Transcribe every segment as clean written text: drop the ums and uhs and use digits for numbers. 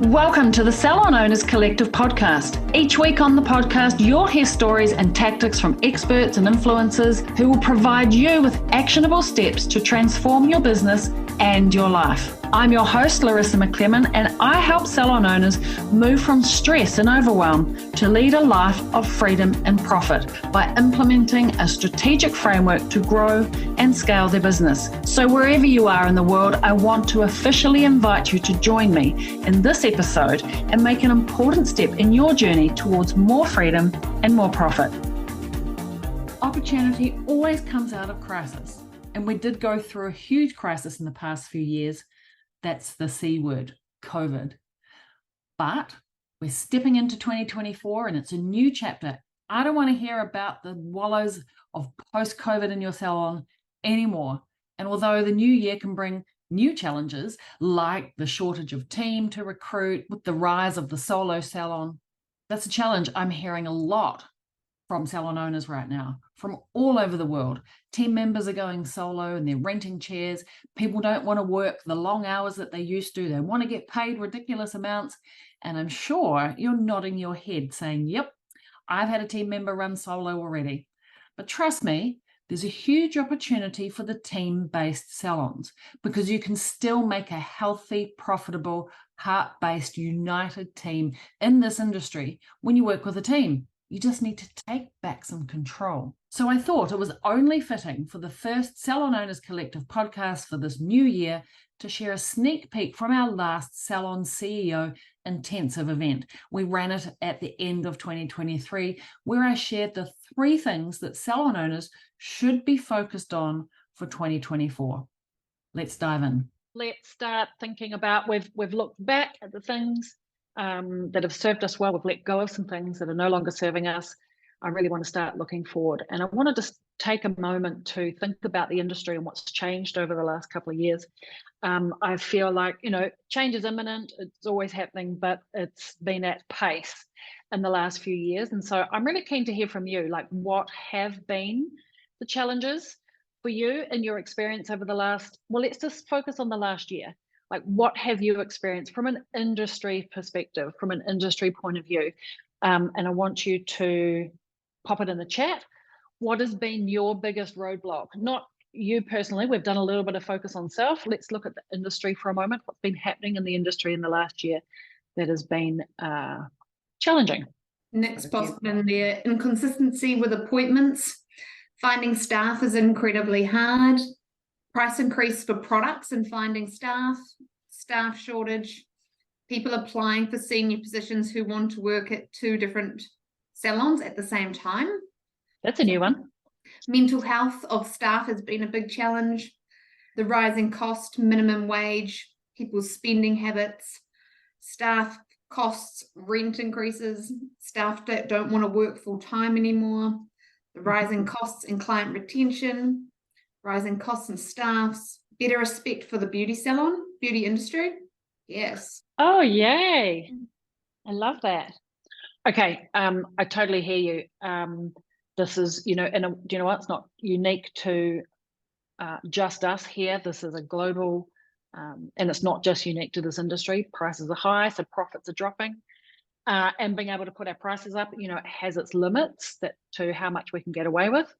Welcome to the Salon Owners Collective Podcast. Each week on the podcast, you'll hear stories and tactics from experts and influencers who will provide you with actionable steps to transform your business and your life. I'm your host, Larissa and I help salon owners move from stress and overwhelm to lead a life of freedom and profit by implementing a strategic framework to grow and scale their business. So wherever you are in the world, I want to officially invite you to join me in this episode and make an important step in your journey towards more freedom and more profit. Opportunity always comes out of crisis. And we did go through a huge crisis in the past few years. That's the C word, COVID. But we're stepping into 2024 and it's a new chapter. I don't want to hear about the wallows of post-COVID in your salon anymore. And although the new year can bring new challenges, like the shortage of team to recruit with the rise of the solo salon, that's a challenge I'm hearing a lot from salon owners right now, from all over the world. Team members are going solo and they're renting chairs. People don't want to work the long hours that they used to. They want to get paid ridiculous amounts. And I'm sure you're nodding your head saying, yep, I've had a team member run solo already. But trust me, there's a huge opportunity for the team-based salons because you can still make a healthy, profitable, heart-based, united team in this industry when you work with a team. You just need to take back some control. So I thought it was only fitting for the first Salon Owners Collective podcast for this new year to share a sneak peek from our last Salon CEO intensive event. We ran it at the end of 2023, where I shared the 3 things that salon owners should be focused on for 2024. Let's dive in. Let's start thinking about, we've looked back at the things that have served us well. We've let go of some things that are no longer serving us. I really want to start looking forward. And I want to just take a moment to think about the industry and what's changed over the last couple of years. I feel like, change is imminent. It's always happening, but it's been at pace in the last few years. And so I'm really keen to hear from you, like what have been the challenges for you in your experience over the last, well, let's just focus on the last year. Like, what have you experienced from an industry perspective, from an industry point of view? And I want you to pop it in the chat. What has been your biggest roadblock? Not you personally. We've done a little bit of focus on self. Let's look at the industry for a moment. What's been happening in the industry in the last year that has been challenging? Next post in there, inconsistency with appointments. Finding staff is incredibly hard. Price increase for products and finding staff shortage, people applying for senior positions who want to work at 2 different salons at the same time. That's a new one. Mental health of staff has been a big challenge. The rising cost, minimum wage, people's spending habits, staff costs, rent increases, staff that don't want to work full time anymore, the rising costs in client retention, rising costs and staffs, better respect for the beauty industry. Yes. Oh, yay. I love that. Okay. I totally hear you. This is, do you know what? It's not unique to just us here. This is a global, and it's not just unique to this industry. Prices are high, so profits are dropping. And being able to put our prices up, it has its limits to how much we can get away with.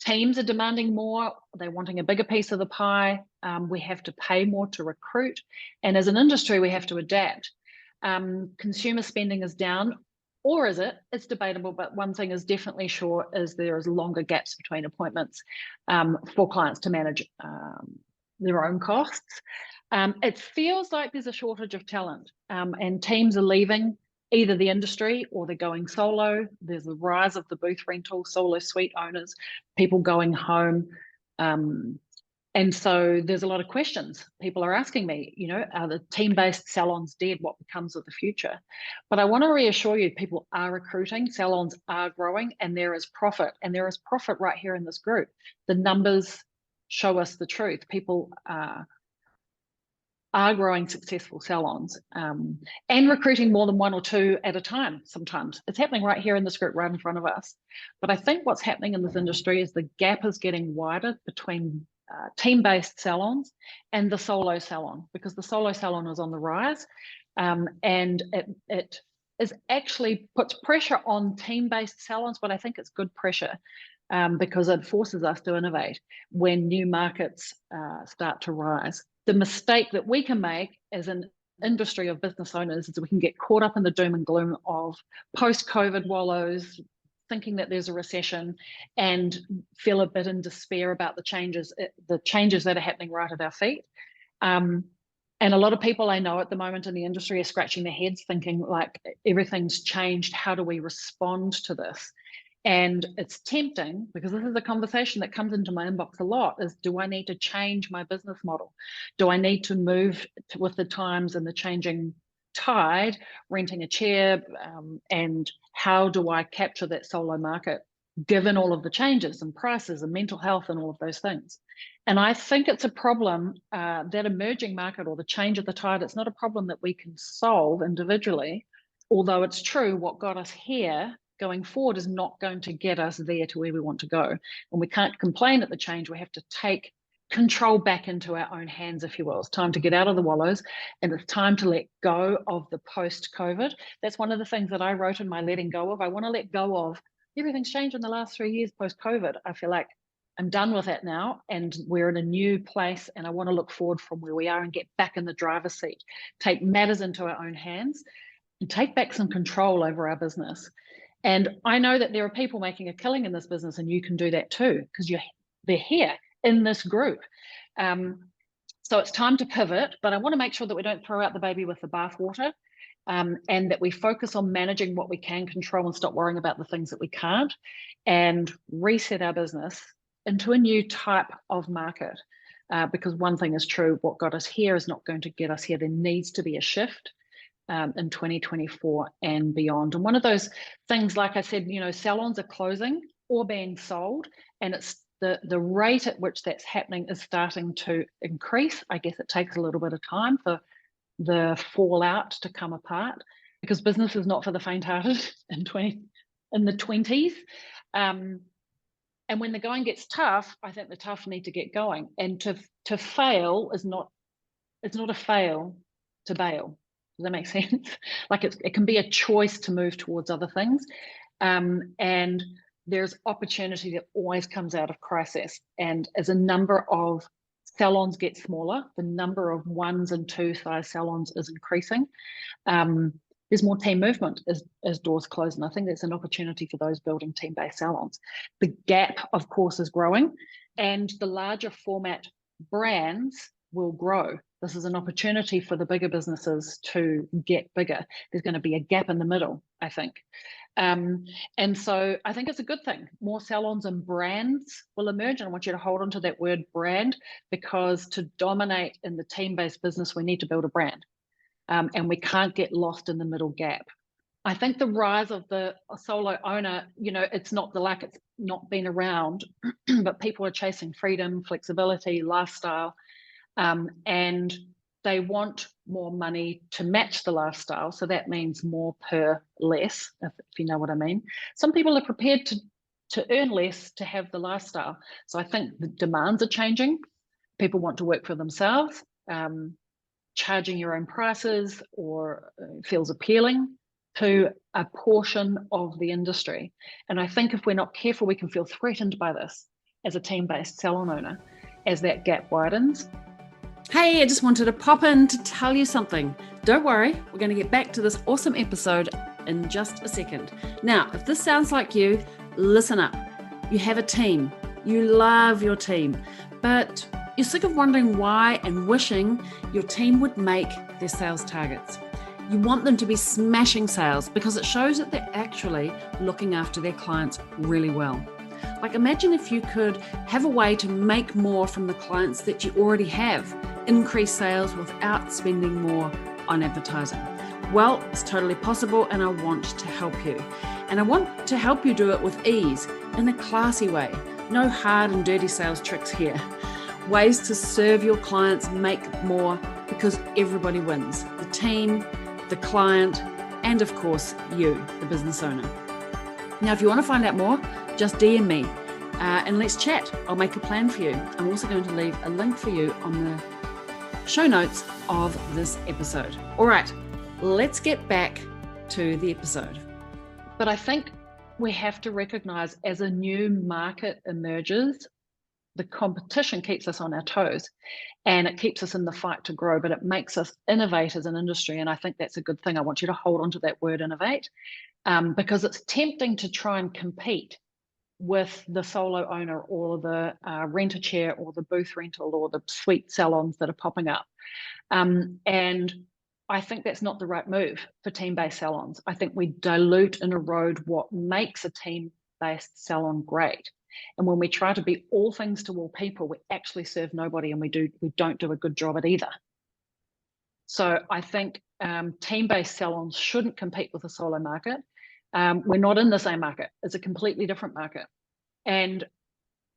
Teams are demanding more. They're wanting a bigger piece of the pie. We have to pay more to recruit. And as an industry, we have to adapt. Consumer spending is down, or is it? It's debatable, but one thing is definitely sure is there is longer gaps between appointments for clients to manage their own costs. It feels like there's a shortage of talent and teams are leaving either the industry or they're going solo. There's a rise of the booth rental, solo suite owners, people going home. And so there's a lot of questions. People are asking me, are the team-based salons dead? What becomes of the future? But I want to reassure you, people are recruiting, salons are growing, and there is profit. And there is profit right here in this group. The numbers show us the truth. People are growing successful salons and recruiting more than 1 or 2 at a time sometimes. It's happening right here in this group right in front of us. But I think what's happening in this industry is the gap is getting wider between team-based salons and the solo salon, because the solo salon is on the rise, and it is actually puts pressure on team-based salons, but I think it's good pressure because it forces us to innovate when new markets start to rise. The mistake that we can make as an industry of business owners is we can get caught up in the doom and gloom of post-COVID wallows, thinking that there's a recession, and feel a bit in despair about the changes that are happening right at our feet. And a lot of people I know at the moment in the industry are scratching their heads thinking like, everything's changed. How do we respond to this? And it's tempting, because this is a conversation that comes into my inbox a lot, is do I need to change my business model? Do I need to move with the times and the changing tide, renting a chair? And how do I capture that solo market, given all of the changes and prices and mental health and all of those things? And I think it's a problem, that emerging market or the change of the tide, it's not a problem that we can solve individually, although it's true what got us here going forward is not going to get us there to where we want to go. And we can't complain at the change. We have to take control back into our own hands, if you will. It's time to get out of the wallows, and it's time to let go of the post-COVID. That's one of the things that I wrote in my letting go of. I want to let go of everything's changed in the last 3 years post-COVID. I feel like I'm done with that now, and we're in a new place, and I want to look forward from where we are and get back in the driver's seat, take matters into our own hands, and take back some control over our business. And I know that there are people making a killing in this business, and you can do that too, because they're here in this group. So it's time to pivot, but I want to make sure that we don't throw out the baby with the bathwater, and that we focus on managing what we can control and stop worrying about the things that we can't, and reset our business into a new type of market. Because one thing is true, what got us here is not going to get us here. There needs to be a shift in 2024 and beyond. And one of those things, like I said, salons are closing or being sold, and it's the rate at which that's happening is starting to increase. I guess it takes a little bit of time for the fallout to come apart, because business is not for the faint-hearted in the 20s. And when the going gets tough, I think the tough need to get going. And to fail is not, it's not a fail to bail. Does that make sense? Like it can be a choice to move towards other things. And there's opportunity that always comes out of crisis. And as a number of salons get smaller, the number of 1 and 2 size salons is increasing. There's more team movement as doors close. And I think there's an opportunity for those building team-based salons. The gap, of course, is growing, and the larger format brands will grow. This is an opportunity for the bigger businesses to get bigger. There's going to be a gap in the middle, I think. And so I think it's a good thing. More salons and brands will emerge. And I want you to hold on to that word brand, because to dominate in the team-based business, we need to build a brand. And we can't get lost in the middle gap. I think the rise of the solo owner, it's not it's not been around, but people are chasing freedom, flexibility, lifestyle. And they want more money to match the lifestyle. So that means more per less, if you know what I mean. Some people are prepared to earn less to have the lifestyle. So I think the demands are changing. People want to work for themselves. Charging your own prices or feels appealing to a portion of the industry. And I think if we're not careful, we can feel threatened by this as a team-based salon owner as that gap widens. Hey, I just wanted to pop in to tell you something. Don't worry, we're going to get back to this awesome episode in just a second. Now, if this sounds like you, listen up. You have a team. You love your team, but you're sick of wondering why and wishing your team would make their sales targets. You want them to be smashing sales because it shows that they're actually looking after their clients really well. Like, imagine if you could have a way to make more from the clients that you already have, increase sales without spending more on advertising. Well, it's totally possible, and I want to help you. And I want to help you do it with ease, in a classy way. No hard and dirty sales tricks here. Ways to serve your clients, make more, because everybody wins. The team, the client, and of course, you, the business owner. Now, if you want to find out more, just DM me. and let's chat. I'll make a plan for you. I'm also going to leave a link for you on the show notes of this episode. All right, let's get back to the episode. But I think we have to recognize, as a new market emerges, the competition keeps us on our toes and it keeps us in the fight to grow, but it makes us innovate as an industry. And I think that's a good thing. I want you to hold on to that word, innovate, because it's tempting to try and compete with the solo owner or the rent-a-chair or the booth rental or the suite salons that are popping up. And I think that's not the right move for team-based salons. I think we dilute and erode what makes a team-based salon great. And when we try to be all things to all people, we actually serve nobody, and we don't do a good job at either. So I think team-based salons shouldn't compete with the solo market. We're not in the same market. It's a completely different market. And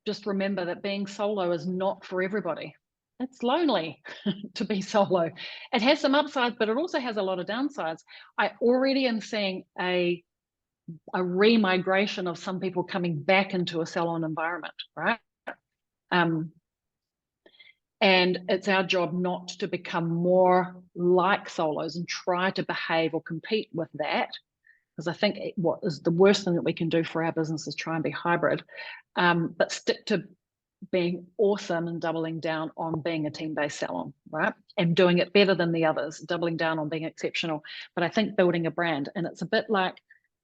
just remember that being solo is not for everybody. It's lonely to be solo. It has some upsides, but it also has a lot of downsides. I already am seeing a remigration of some people coming back into a salon environment, right? And it's our job not to become more like solos and try to behave or compete with that, because I think what is the worst thing that we can do for our business is try and be hybrid, but stick to being awesome and doubling down on being a team-based salon, right? And doing it better than the others, doubling down on being exceptional. But I think building a brand, and it's a bit like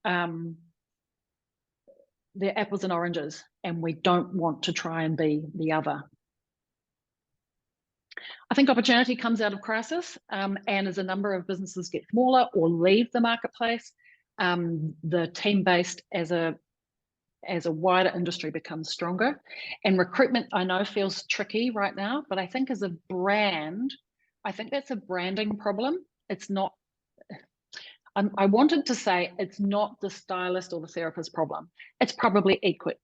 they're apples and oranges, and we don't want to try and be the other. I think opportunity comes out of crisis, and as a number of businesses get smaller or leave the marketplace, the team-based as a wider industry becomes stronger. And recruitment, I know, feels tricky right now, but I think as a brand, I think that's a branding problem. It's not, I wanted to say it's not the stylist or the therapist problem. It's probably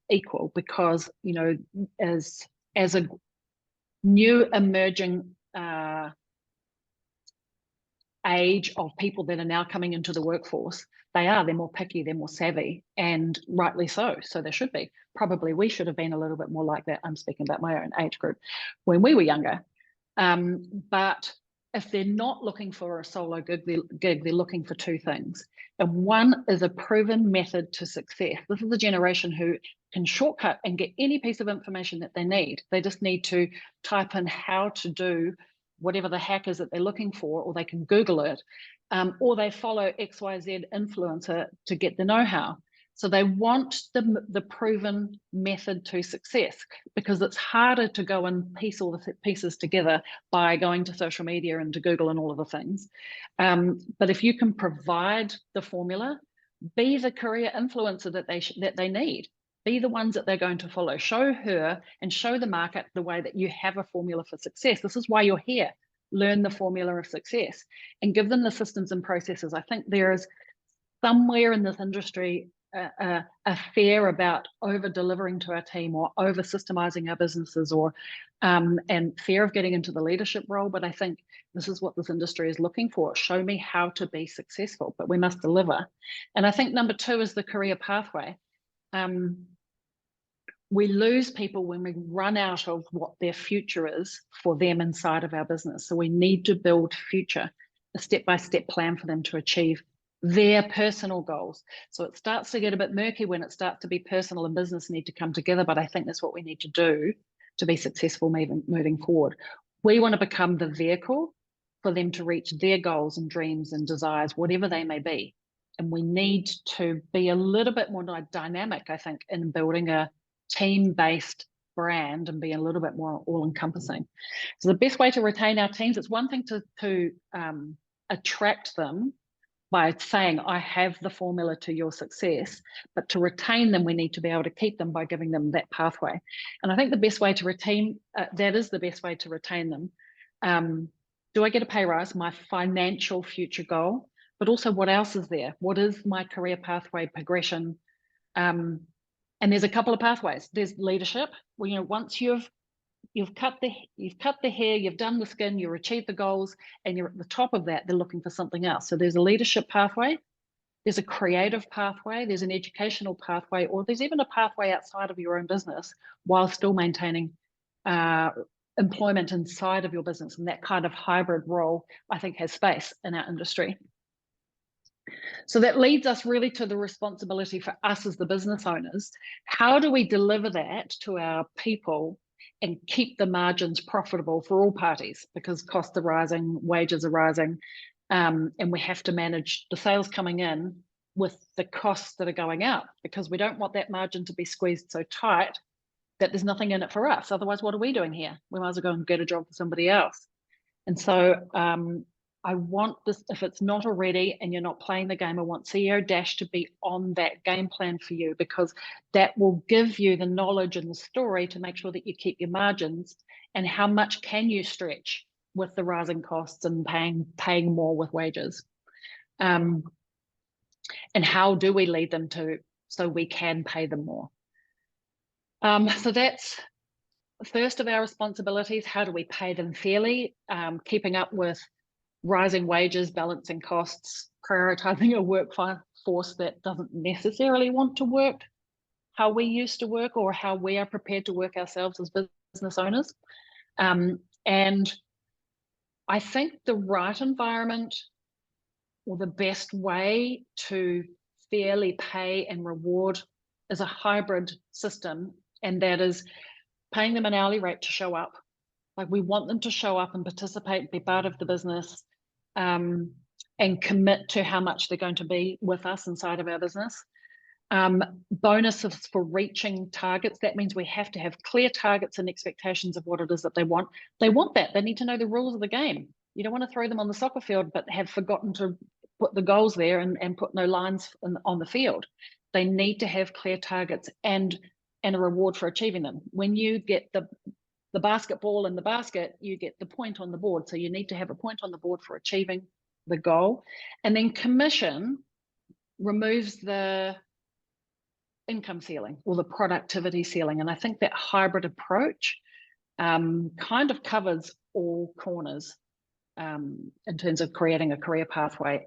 equal because, you know, as a new emerging age of people that are now coming into the workforce, they're more picky, they're more savvy, and rightly so. So they should be. Probably we should have been a little bit more like that. I'm speaking about my own age group when we were younger. But if they're not looking for a solo gig, they're looking for two things. And one is a proven method to success. This is the generation who can shortcut and get any piece of information that they need. They just need to type in how to do whatever the hack is that they're looking for, or they can Google it, or they follow XYZ influencer to get the know-how. So they want the proven method to success, because it's harder to go and piece all the pieces together by going to social media and to Google and all of the things. But if you can provide the formula, be the career influencer that they need. Be the ones that they're going to follow. Show her and show the market the way that you have a formula for success. This is why you're here. Learn the formula of success and give them the systems and processes. I think there is somewhere in this industry a fear about over delivering to our team or over systemizing our businesses, or and fear of getting into the leadership role. But I think this is what this industry is looking for. Show me how to be successful, but we must deliver. And I think number two is the career pathway. We lose people when we run out of what their future is for them inside of our business. So we need to build future, a step-by-step plan for them to achieve their personal goals. So it starts to get a bit murky when it starts to be personal and business need to come together, but I think that's what we need to do to be successful moving forward. We want to become the vehicle for them to reach their goals and dreams and desires, whatever they may be. And we need to be a little bit more dynamic, I think, in building a team-based brand and be a little bit more all-encompassing. So the best way to retain our teams, it's one thing to attract them by saying, I have the formula to your success, but to retain them, we need to be able to keep them by giving them that pathway. And I think the best way to retain, that is the best way to retain them. Do I get a pay rise? My financial future goal, but also what else is there? What is my career pathway progression? And there's a couple of pathways. There's leadership. Well, you know, once you've cut the hair, you've done the skin, you've achieved the goals, and you're at the top of that, they're looking for something else. So there's a leadership pathway. There's a creative pathway, there's an educational pathway, or there's even a pathway outside of your own business while still maintaining employment inside of your business. And that kind of hybrid role, I think, has space in our industry. So that leads us really to the responsibility for us as the business owners. How do we deliver that to our people and keep the margins profitable for all parties? Because costs are rising, wages are rising, and we have to manage the sales coming in with the costs that are going out, because we don't want that margin to be squeezed so tight that there's nothing in it for us. Otherwise, what are we doing here? We might as well go and get a job for somebody else. And so I want this, if it's not already and you're not playing the game, I want CEO Dash to be on that game plan for you, because that will give you the knowledge and the story to make sure that you keep your margins, and how much can you stretch with the rising costs and paying more with wages. And how do we lead them to, so we can pay them more? So that's the first of our responsibilities. How do we pay them fairly? Keeping up with rising wages, balancing costs, prioritizing a workforce that doesn't necessarily want to work how we used to work or how we are prepared to work ourselves as business owners. And I think the right environment, or the best way to fairly pay and reward, is a hybrid system, and that is paying them an hourly rate to show up. Like, we want them to show up and participate, be part of the business, and commit to how much they're going to be with us inside of our business. Bonuses for reaching targets. That means we have to have clear targets and expectations of what it is that they want. They want that. They need to know the rules of the game. You don't want to throw them on the soccer field but have forgotten to put the goals there and put no lines on the field. They need to have clear targets and a reward for achieving them. When you get the basketball in the basket, you get the point on the board. So you need to have a point on the board for achieving the goal. And then commission removes the income ceiling or the productivity ceiling. And I think that hybrid approach kind of covers all corners in terms of creating a career pathway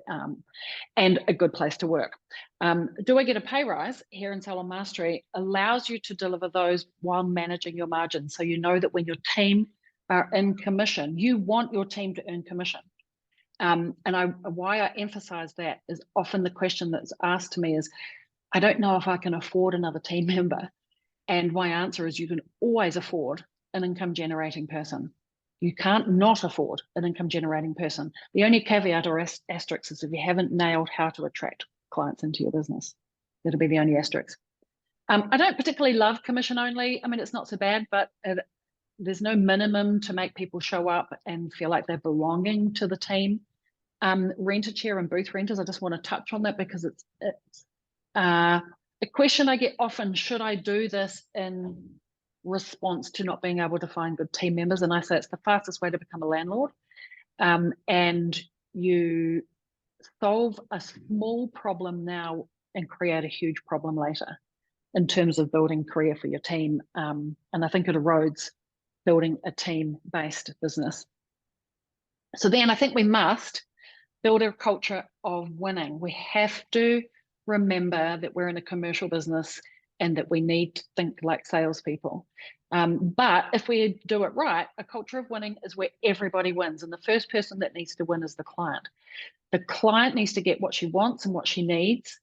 and a good place to work. Do I get a pay rise here in Salon Mastery allows you to deliver those while managing your margins. So you know that when your team are in commission, you want your team to earn commission. And why I emphasize that is often the question that's asked to me is, I don't know if I can afford another team member. And my answer is, you can always afford an income generating person. You can't not afford an income generating person. The only caveat or asterisk is if you haven't nailed how to attract clients into your business. That'll be the only asterisk. I don't particularly love commission only. I mean, it's not so bad, but there's no minimum to make people show up and feel like they're belonging to the team. Renter chair and booth renters, I just want to touch on that because it's a question I get often: should I do this in response to not being able to find good team members? And I say it's the fastest way to become a landlord. And you solve a small problem now and create a huge problem later in terms of building career for your team. And I think it erodes building a team-based business. So then I think we must build a culture of winning. We have to remember that we're in a commercial business and that we need to think like salespeople. But if we do it right, a culture of winning is where everybody wins. And the first person that needs to win is the client. The client needs to get what she wants and what she needs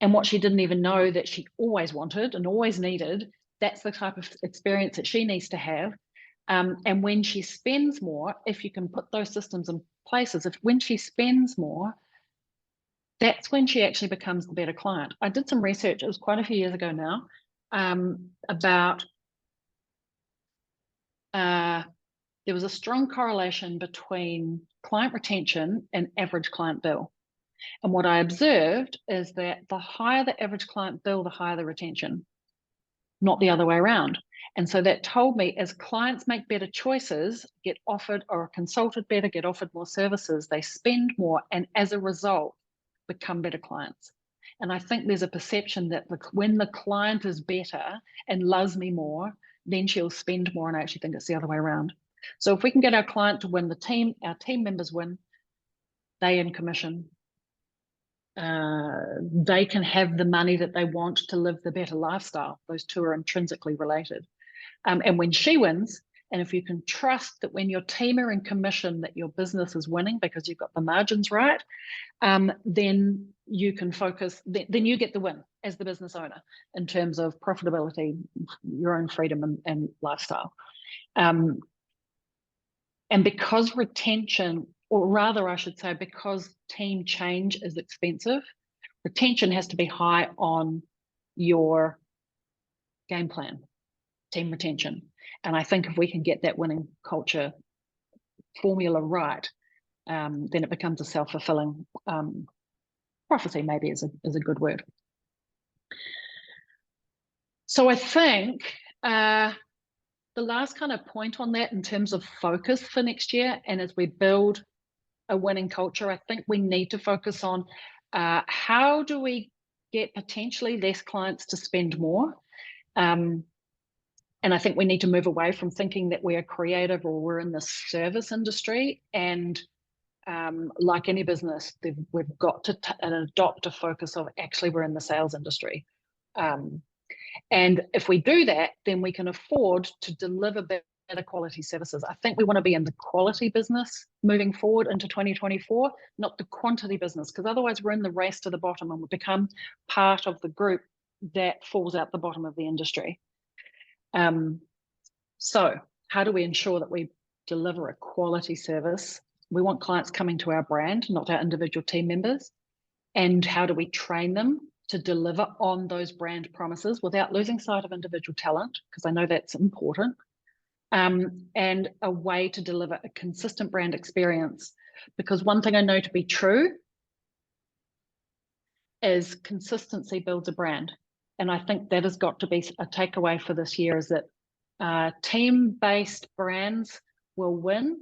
and what she didn't even know that she always wanted and always needed. That's the type of experience that she needs to have. And when she spends more, if you can put those systems in places, when she spends more, that's when she actually becomes the better client. I did some research, it was quite a few years ago now, about there was a strong correlation between client retention and average client bill. And what I observed is that the higher the average client bill, the higher the retention, not the other way around. And so that told me, as clients make better choices, get offered or are consulted better, get offered more services, they spend more, and as a result, become better clients. And I think there's a perception that when the client is better and loves me more, then she'll spend more, and I actually think it's the other way around. So if we can get our client to win, our team members win, they earn commission, they can have the money that they want to live the better lifestyle. Those two are intrinsically related. And when she wins, and if you can trust that when your team are in commission that your business is winning because you've got the margins right, then you can focus, then you get the win as the business owner in terms of profitability, your own freedom and lifestyle. And because retention, or rather I should say, because team change is expensive, retention has to be high on your game plan, team retention. And I think if we can get that winning culture formula right, then it becomes a self-fulfilling prophecy, maybe is a good word. So I think the last kind of point on that in terms of focus for next year, and as we build a winning culture, I think we need to focus on how do we get potentially less clients to spend more. And I think we need to move away from thinking that we're creative or we're in the service industry. And like any business, we've got to adopt a focus of actually we're in the sales industry. And if we do that, then we can afford to deliver better quality services. I think we want to be in the quality business moving forward into 2024, not the quantity business, because otherwise we're in the race to the bottom and we become part of the group that falls out the bottom of the industry. So how do we ensure that we deliver a quality service? We want clients coming to our brand, not our individual team members. And how do we train them to deliver on those brand promises without losing sight of individual talent? Because I know that's important. And a way to deliver a consistent brand experience. Because one thing I know to be true is consistency builds a brand. And I think that has got to be a takeaway for this year, is that team-based brands will win,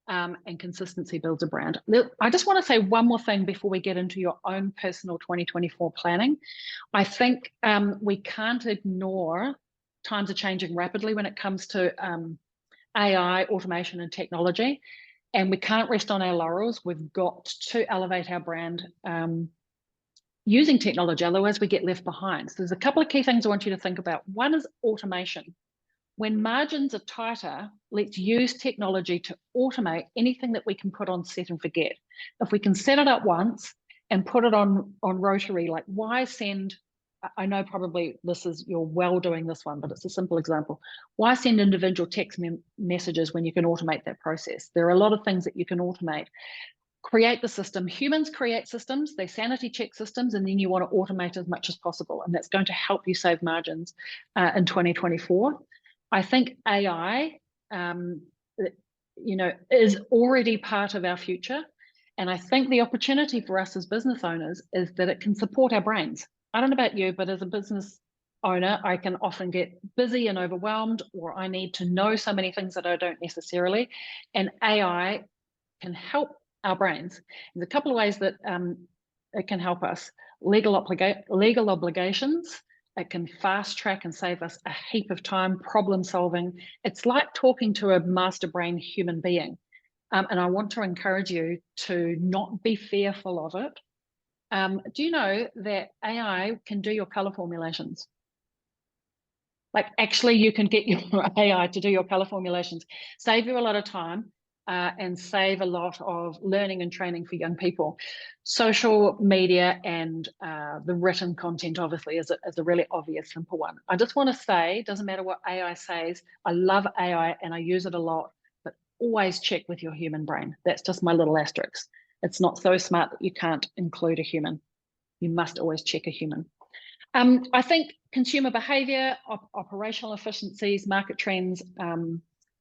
and consistency builds a brand. I just want to say one more thing before we get into your own personal 2024 planning. I think we can't ignore times are changing rapidly when it comes to AI, automation, and technology, and we can't rest on our laurels. We've got to elevate our brand using technology, otherwise we get left behind. So there's a couple of key things I want you to think about. One is automation. When margins are tighter, let's use technology to automate anything that we can put on set and forget. If we can set it up once and put it on rotary, like why send, I know probably you're well doing this one, but it's a simple example. Why send individual text messages when you can automate that process? There are a lot of things that you can automate. Create the system. Humans create systems, they sanity check systems, and then you want to automate as much as possible. And that's going to help you save margins in 2024. I think AI, is already part of our future. And I think the opportunity for us as business owners is that it can support our brains. I don't know about you, but as a business owner, I can often get busy and overwhelmed, or I need to know so many things that I don't necessarily. And AI can help our brains. There's a couple of ways that it can help us. Legal obligations. It can fast track and save us a heap of time, problem solving. It's like talking to a master brain human being. And I want to encourage you to not be fearful of it. Do you know that AI can do your color formulations? Like actually you can get your AI to do your color formulations, save you a lot of time, and save a lot of learning and training for young people. Social media and the written content obviously is a really obvious, simple one. I just want to say, doesn't matter what AI says, I love AI and I use it a lot, but always check with your human brain. That's just my little asterisk. It's not so smart that you can't include a human. You must always check a human. I think consumer behavior, operational efficiencies, market trends,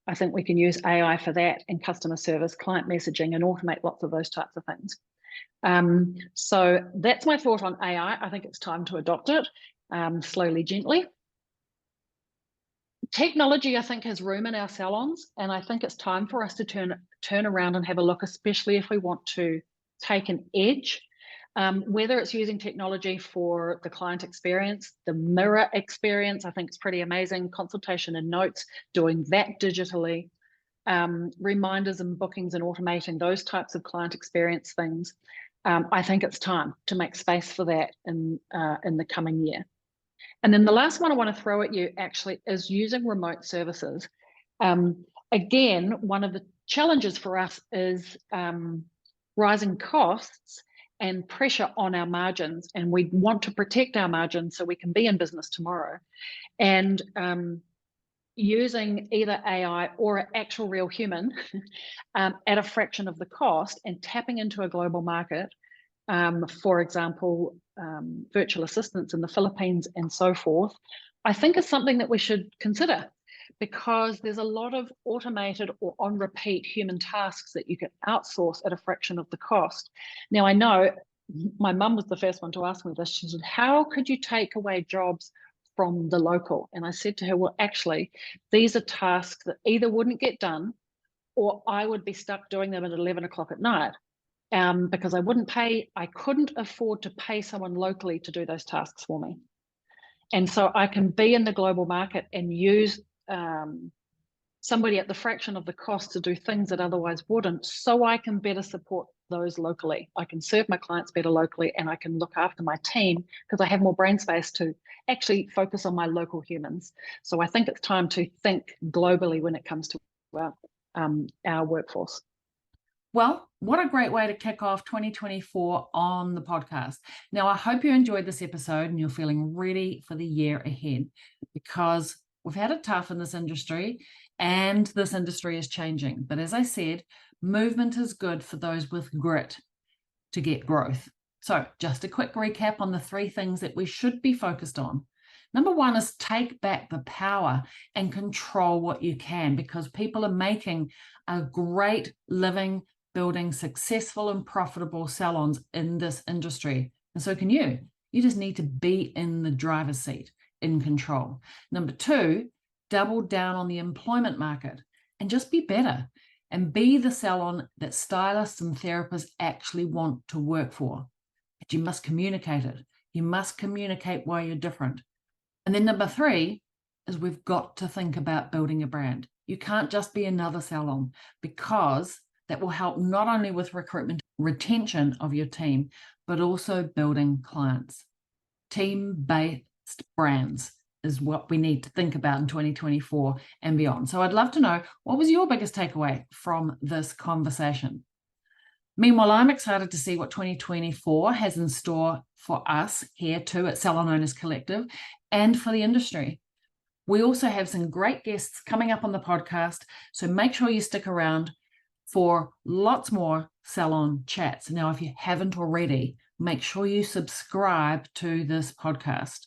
I think we can use AI for that, and customer service, client messaging, and automate lots of those types of things. So that's my thought on AI. I think it's time to adopt it slowly, gently. Technology, I think, has room in our salons, and I think it's time for us to turn around and have a look, especially if we want to take an edge. Whether it's using technology for the client experience, the mirror experience, I think it's pretty amazing. Consultation and notes, doing that digitally, reminders and bookings and automating those types of client experience things. I think it's time to make space for that in the coming year. And then the last one I want to throw at you actually is using remote services. Again, one of the challenges for us is rising costs and pressure on our margins, and we want to protect our margins so we can be in business tomorrow. And using either AI or an actual real human at a fraction of the cost and tapping into a global market, for example, virtual assistants in the Philippines and so forth, I think is something that we should consider, because there's a lot of automated or on repeat human tasks that you can outsource at a fraction of the cost. Now, I know my mum was the first one to ask me this. She said, how could you take away jobs from the local? And I said to her, well, actually, these are tasks that either wouldn't get done or I would be stuck doing them at 11 o'clock at night, because I couldn't afford to pay someone locally to do those tasks for me. And so I can be in the global market and use somebody at the fraction of the cost to do things that otherwise wouldn't, so I can better support those locally. I can serve my clients better locally, and I can look after my team because I have more brain space to actually focus on my local humans. So I think it's time to think globally when it comes to our workforce. Well, what a great way to kick off 2024 on the podcast. Now, I hope you enjoyed this episode and you're feeling ready for the year ahead, because we've had it tough in this industry and this industry is changing. But as I said, movement is good for those with grit to get growth. So just a quick recap on the 3 things that we should be focused on. Number 1 is take back the power and control what you can, because people are making a great living building successful and profitable salons in this industry. And so can you. You just need to be in the driver's seat, in control. Number 2, double down on the employment market and just be better and be the salon that stylists and therapists actually want to work for. But you must communicate it. You must communicate why you're different. And then number 3 is we've got to think about building a brand. You can't just be another salon, because that will help not only with recruitment, retention of your team, but also building clients. Team-based brands is what we need to think about in 2024 and beyond. So I'd love to know, what was your biggest takeaway from this conversation? Meanwhile, I'm excited to see what 2024 has in store for us here too at Salon Owners Collective and for the industry. We also have some great guests coming up on the podcast, so make sure you stick around for lots more salon chats. Now, if you haven't already, make sure you subscribe to this podcast.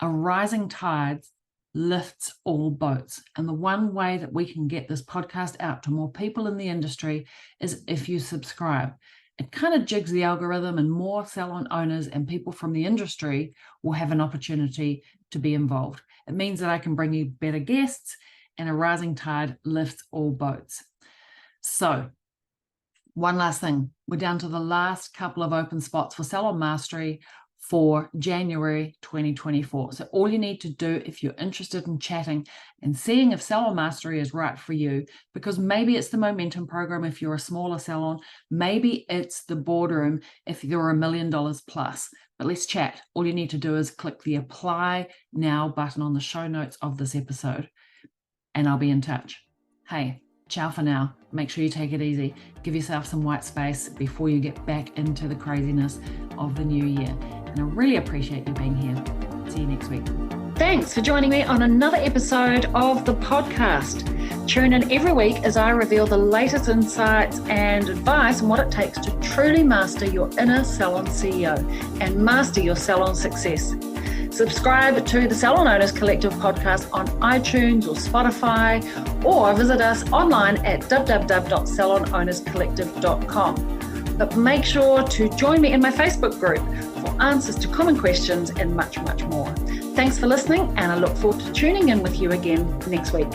A rising tide lifts all boats. And the one way that we can get this podcast out to more people in the industry is if you subscribe. It kind of jigs the algorithm, and more salon owners and people from the industry will have an opportunity to be involved. It means that I can bring you better guests, and a rising tide lifts all boats. So one last thing, we're down to the last couple of open spots for Salon Mastery for January 2024. So all you need to do if you're interested in chatting and seeing if Salon Mastery is right for you, because maybe it's the Momentum program if you're a smaller salon, maybe it's the boardroom if you're $1 million plus. But let's chat. All you need to do is click the Apply Now button on the show notes of this episode, and I'll be in touch. Hey, ciao for now. Make sure you take it easy. Give yourself some white space before you get back into the craziness of the new year. And I really appreciate you being here. See you next week. Thanks for joining me on another episode of the podcast. Tune in every week as I reveal the latest insights and advice on what it takes to truly master your inner salon CEO and master your salon success. Subscribe to the Salon Owners Collective Podcast on iTunes or Spotify, or visit us online at www.salonownerscollective.com. But make sure to join me in my Facebook group for answers to common questions and much, much more. Thanks for listening, and I look forward to tuning in with you again next week.